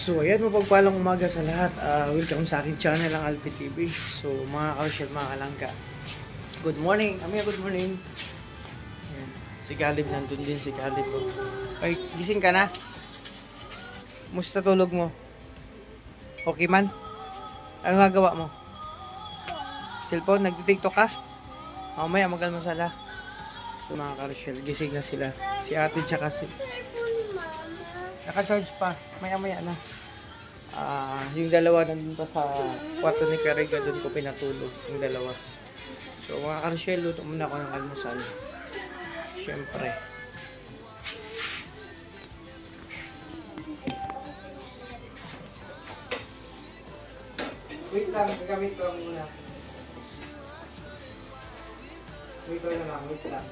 So ayan, mapagpalang umaga sa lahat. Welcome sa aking channel, ang Alfie TV. So mga ka-Rochelle, mga kalangga, good morning. Amaya, good morning. Ayan. Si Caleb nandun din, si Caleb. Ay, gising ka na? Musta tulog mo? Okay man? Ano gagawa mo? Cellphone? Nagtitiktok ka? Mamaya mag-almusal ha. So mga ka-Rochelle, gising na sila. Si ate tsaka si... Naka-charge pa. Maya-maya na. Yung dalawa nandun pa sa kwarto ni Karega, doon ko pinatulog yung dalawa. So mga ka-Rochelle, luto muna ako ng almusal. Siyempre. Wait lang, gagamit ko muna. Wait lang lang, wait lang.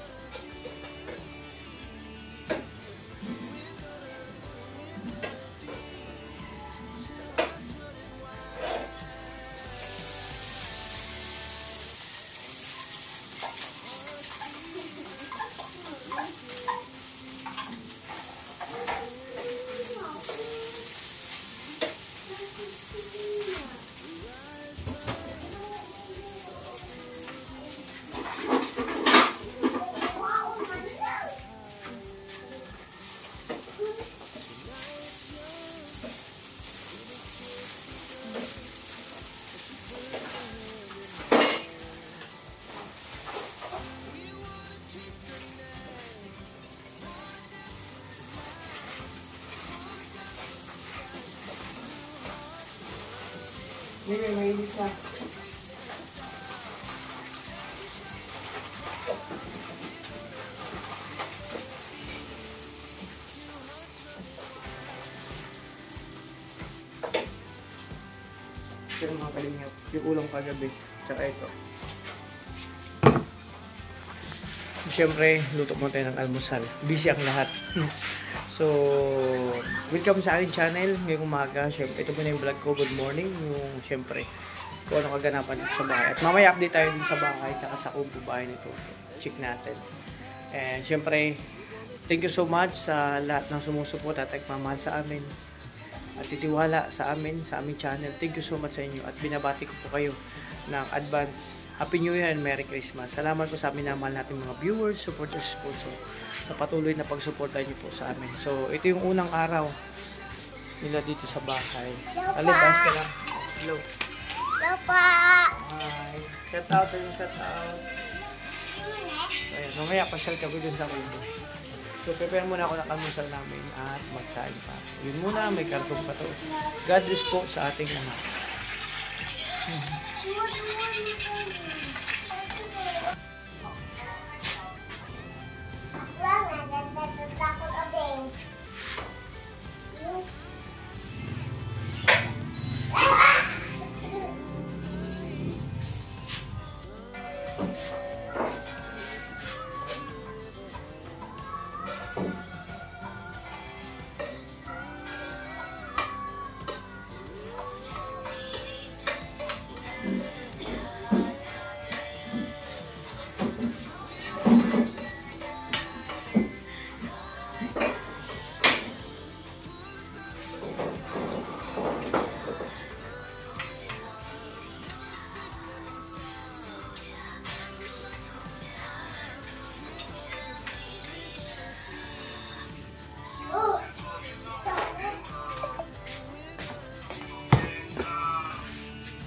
Hindi, may init na. Pero mga kalingap, yung ulam kagabi, tsaka ito. Siyempre, luto mo tayo ng almusal. Busy ang lahat. So, welcome sa aking channel ngayong umaga. Siyempre, ito po na yung vlog ko. Good morning. Yung, siyempre, kung ano kaganapan dito sa bahay. At mamaya update tayo dito sa bahay tsaka sa kubo bahay nito. Check natin. And siyempre, thank you so much sa lahat ng sumusuporta at nagmamahal sa amin. At titiwala sa amin, sa aming channel. Thank you so much sa inyo. At binabati ko po kayo ng advance Happy New Year and Merry Christmas. Salamat po sa amin naman natin mga viewers, supporters, sponsor sa patuloy na pagsuporta niyo po sa amin. So, ito yung unang araw nila dito sa bahay. Alin, dance ka lang. Hello. Hello pa. Hi. Shout out sa inyo, shout out. Ayan, mamaya pasyal kami dun sa kubo. So, prepare muna ako ng almusal namin at magsain pa. Yun muna, may kartong pa to. God bless po sa ating lahat.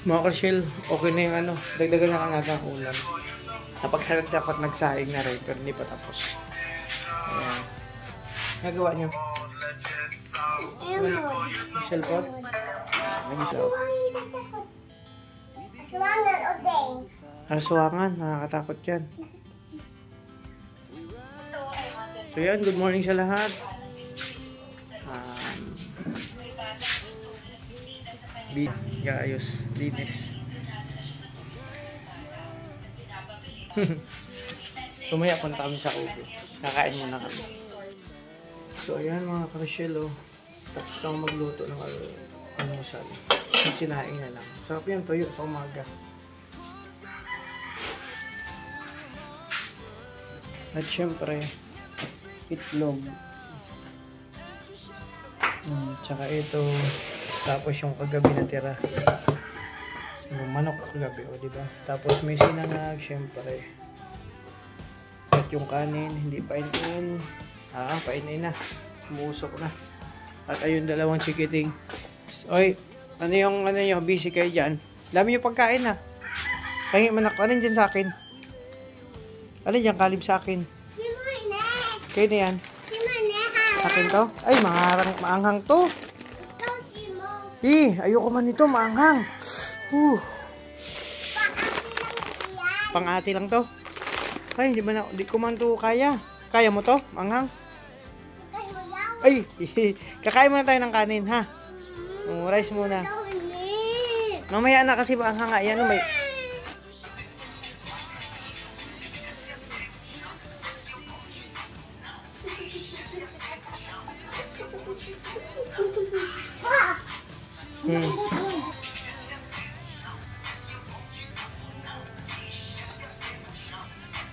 Mga ka-Rochelle, okay na yung ano, dagdagan na lang natin ang ulam. Napagsalag dapat nagsaing na rin, pero hindi pa tapos. Ayan. Nagawa nyo? Cellphone? Ano siya? Arsuwangan, nakakatakot yan. So yan, good morning sa lahat. Ayos, linis. So maya punta kami sa Ubo. Kakain muna kami. So ayan mga Rochelle, tapos ako magluto ng almusal. Sinain na lang. Sarap yung tuyo sa umaga. At syempre, itlog. Tsaka ito, tapos yung kagabi na tira. Yung manok kagabi, diba? Tapos may sinangag, syempre. At yung kanin, hindi painin. Painin na. Umusok na. At ayun, dalawang chikiting. Oy, ano yung busy kayo dyan? Dami yung pagkain na. Pahingi man ako. Ano dyan sa akin? Ano dyan kalib sa akin? Kayo na yan? Akin to? Ay, maanghang to. Ayoko man ito, maanghang. Pang-ati lang to. Ay, di ko man to kaya. Kaya mo to? Maanghang? Ay, kakain muna tayo ng kanin, ha? Rice muna. Mamaya na kasi maanghang nga. Yan, may...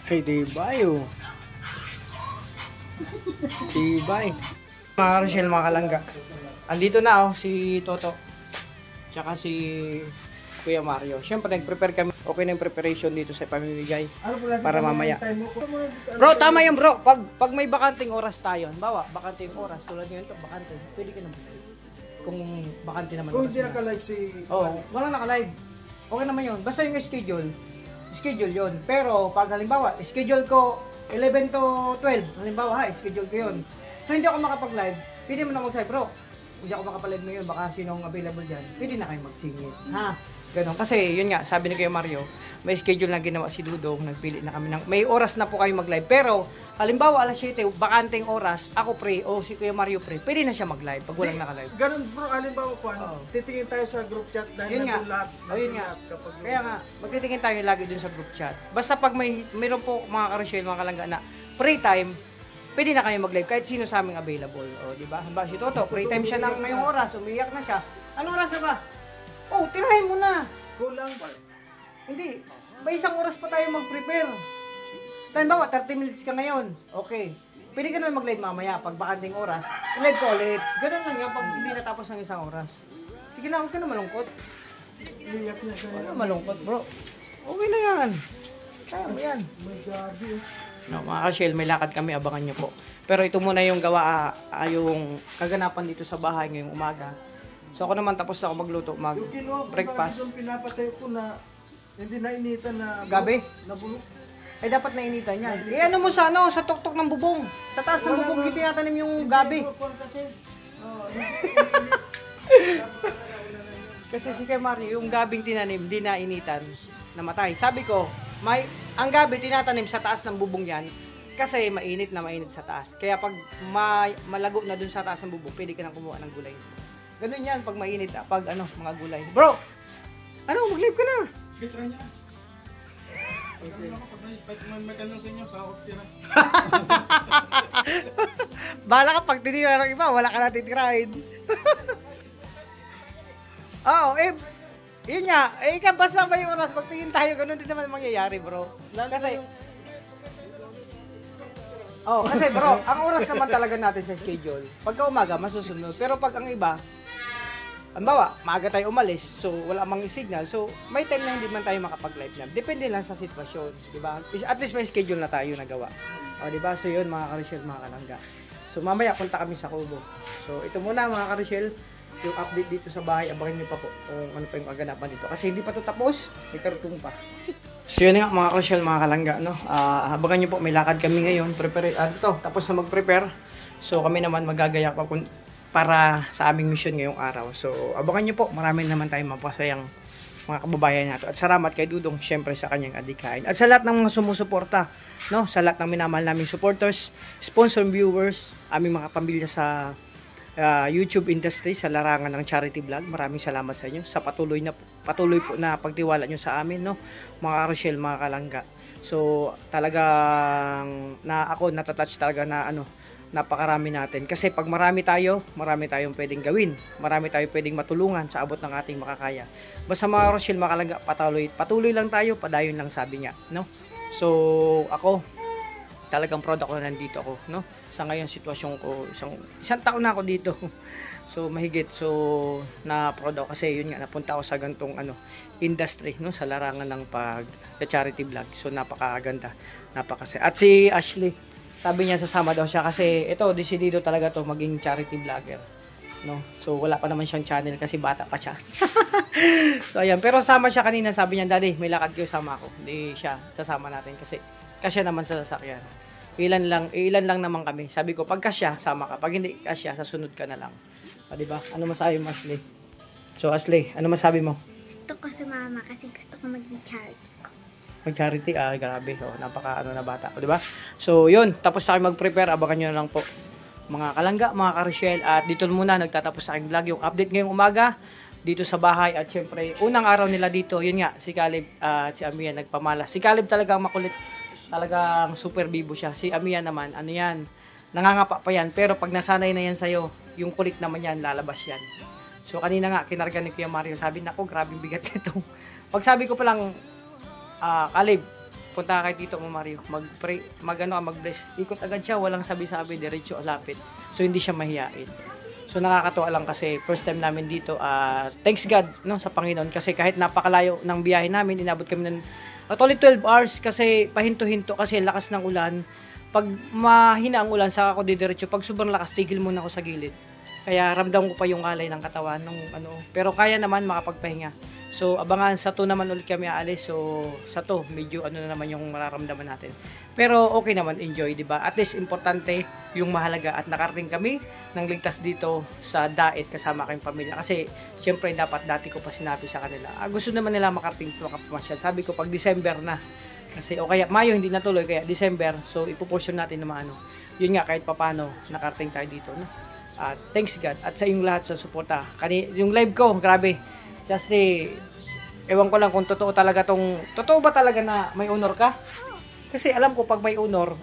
Ay, dibayo. Dibay. Mga Rochelle, mga kalangga. Andito na si Toto. Tsaka si Kuya Mario. Siyempre, nag-prepare kami. Okay na yung preparation dito sa pamimigay. Para mamaya. Bro, tama yan bro. Pag may bakanting oras tayo. Bawa, bakanting oras. Tulad nyo ito, bakante. Pwede ka naman. Kung bakante naman. Kung hindi naka-live si... Walang naka-live. Okay naman yun. Basta yung schedule yun. Pero pag halimbawa, schedule ko 11 to 12. Halimbawa schedule ko yun. So hindi ako makapag-live. Pwede mo na mag-live bro. Hindi ako makapag-live ngayon. Baka sinong available dyan. Pwede na kayo magsingit. Ha? Ganon. Kasi yun nga, sabi ni Kuya Mario, may schedule na ginawa si Dudong. Nagpili na kami ng... May oras na po kayo mag-live. Pero halimbawa alas 7, bakanting oras, ako pre o si Kuya Mario pre, pwede na siya mag-live pag walang naka-live. Ganun bro, halimbawa po, titingin tayo sa group chat dahil nandun lahat. Ayun nga. Kaya nga, magtitingin tayo lagi dun sa group chat. Basta pag mayroon po mga ka-Rochelle, mga kalangga na free time, pwede na kayo mag-live kahit sino sa aming available. O, di ba? Hamba si Toto, free time siya ng ngayong oras, umiyak na siya. Anong oras na ba? Tirahin mo na. Kulang ba? Hindi. May isang oras pa tayo mag-prepare. Halimbawa, 30 minutes ka ngayon. Okay. Pwede ka naman mag-live mamaya pag bakanting oras. I-live ko ulit. Ganun lang yan pag hindi natapos ng isang oras. Sige na, huwag ka na malungkot. Liyak niya sa'yo. Huwag na malungkot, bro. Okay na yan. Kaya mo yan. May gabi. No, mga ka-Shell, may lakad kami. Abangan nyo po. Pero ito muna yung gawa, yung kaganapan dito sa bahay ngayong umaga. So ako naman tapos ako magluto, mag-breakfast. Yung pinapatay ko na hindi na initan na... Gabi? Na bulok. Ay dapat nainitan yan. Ano mo sa tuktok ng bubong. Sa taas ng bubong, hindi tinatanim yung gabi. Kasi si Kuya Mario, yung gabing tinanim, di na initan, namatay. Sabi ko, ang gabi tinatanim sa taas ng bubong yan, kasi mainit na mainit sa taas. Kaya pag malago na dun sa taas ng bubong, pwede ka nang kumuha ng gulay. Ganun yan, pag mainit, pag mga gulay. Bro! Mag-live ka na! Try niya. May tanong sa inyo, sakot siya na. Bahala ka, pag tinira ng iba, wala ka natin tirahin. Yun nga, basta may oras, pagtingin tayo, ganun din naman mangyayari, bro. Kasi bro, ang oras naman talaga natin sa schedule, pagka umaga, masusunod. Pero pag ang iba, halimbawa, maaga tayo umalis, so wala mang signal, so may time na hindi man tayo makapag-live na. Depende lang sa sitwasyon, di ba? At least may schedule na tayo nagawa. O, di ba? So yun, mga ka-Rochelle, mga kalangga. So mamaya, punta kami sa Kubo. So ito muna, mga ka-Rochelle, yung update dito sa bahay. Abangan nyo pa po kung ano pa yung kaganapan dito. Kasi hindi pa ito tapos, may karutong pa. So yun nga, mga ka-Rochelle, mga kalangga, no? Abangan nyo po, may lakad kami ngayon. Tapos na mag-prepare. So kami naman magagayak pa para sa aming mission ngayong araw. So, abangan nyo po. Marami naman tayong mapasayang mga kababayan nato. At salamat kay Dudong syempre sa kanyang adikain. At sa lahat ng mga sumusuporta, no, sa lahat ng minamahal naming supporters, sponsor viewers, aming mga pamilya sa YouTube industry, sa larangan ng charity vlog. Maraming salamat sa inyo sa patuloy po na pagtiwala nyo sa amin, no, mga Rochelle, mga Kalangga. So talagang ako natatouch talaga na napakarami natin. Kasi pag marami tayong pwedeng gawin. Marami tayong pwedeng matulungan sa abot ng ating makakaya. Basta mga Rochelle, mga Kalangga, patuloy lang tayo, padayon lang sabi niya, no? So ako, talagang proud ako na nandito ako, no? Sa ngayon sitwasyon ko, isang taon na ako dito. So mahigit, so na proud ako kasi yun nga, napunta ako sa gantong industry, no, sa larangan ng charity vlog. So napakaganda, napakasaya. At si Ashley, sabi niya sasama daw siya kasi ito, desidido talaga to maging charity vlogger, no? So wala pa naman siyang channel kasi bata pa siya. So ayan, pero sama siya kanina, sabi niya, "Daddy, may lakad kayo, sama ako." Hindi siya, sasama natin kasi kasya naman sa sasakyan. Ilan lang naman kami. Sabi ko, pag kasya, sama ka. Pag hindi kasya, sasunod ka na lang. O, diba? Ano masabi mo, Ashley? So Ashley, ano masabi mo? Gusto ko sumama kasi gusto ko maging charity. Mag-charity, grabe. Oh, napaka na bata ko, di ba? So, yun. Tapos sa akin mag-prepare. Abangan nyo na lang po. Mga Kalangga, mga Ka-Rochelle. At dito muna, nagtatapos sa aking vlog. Yung update ngayong umaga, dito sa bahay. At syempre, unang araw nila dito, yun nga, si Caleb at si Amia nagpamalas. Si Caleb talagang makulit. Talagang super bibo siya. Si Amia naman, ano yan, nangangapa pa yan. Pero pag nasanay na yan sa'yo, yung kulit naman yan, lalabas yan. So, kanina nga, kinarga ni Kuya Mario. Sabi, nako, grabing bigat nito. Pag sabi ko pa lang, Caleb, punta kay Tito mo Mario, mag-pray, mag-bless. Ikot agad siya, walang sabi-sabi, diretso lapit. So hindi siya mahiyain. So nakakatuwa lang kasi first time namin dito. Thanks God, no, sa Panginoon kasi kahit napakalayo ng biyahe namin, inabot kami ng only 12 hours kasi pahinto-hinto kasi lakas ng ulan. Pag mahina ang ulan, saka ako didiretso. Pag sobrang lakas, tigil muna ako sa gilid. Kaya ramdam ko pa yung alay ng katawan nung pero kaya naman makapagpahinga. So, abangan sa 2 naman ulit kami aalis. So, sa 2, medyo na naman yung mararamdaman natin. Pero okay naman, enjoy, di ba? At least, importante yung mahalaga at nakarating kami ng ligtas dito sa Daet kasama kayong pamilya. Kasi, syempre, dapat dati ko pa sinabi sa kanila. Gusto naman nila makarating ito makapamasyal. Sabi ko, pag December na. Kasi, o kaya, Mayo hindi natuloy, kaya December. So, ipoportion natin naman Yun nga, kahit papano, nakarating tayo dito, no? Thanks God. At sa inyong lahat sa suporta. Yung live ko, grabe. Just ewan ko lang kung totoo ba talaga na may honor ka? Kasi alam ko pag may honor,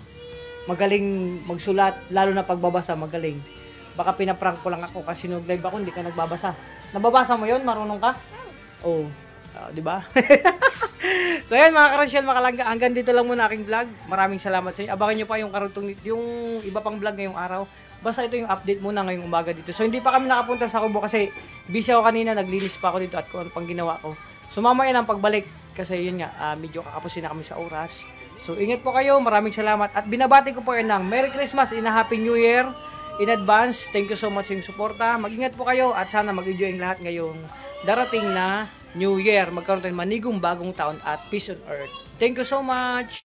magaling magsulat, lalo na pagbabasa, magaling. Baka pinaprank ko lang ako kasi nung live ako, hindi ka nagbabasa. Nababasa mo yun? Marunong ka? Oh, di ba? So yan mga Ka-Rochelle, mga Kalangga, hanggang dito lang muna aking vlog. Maraming salamat sa inyo. Abangan nyo pa yung iba pang vlog ngayong araw. Basta ito yung update muna ngayong umaga dito. So hindi pa kami nakapunta sa Kubo kasi busy ako kanina, naglinis pa ako dito at kung ano pang ginawa ko. So mamaya ang pagbalik kasi yun nga, medyo kakapusin na kami sa oras. So ingat po kayo, maraming salamat. At binabati ko po yun ng Merry Christmas and a Happy New Year in advance. Thank you so much sa inyong suporta. Mag-ingat po kayo at sana mag-enjoy ang lahat ngayong darating na New Year. Magkaroon tayo manigong bagong taon at peace on earth. Thank you so much!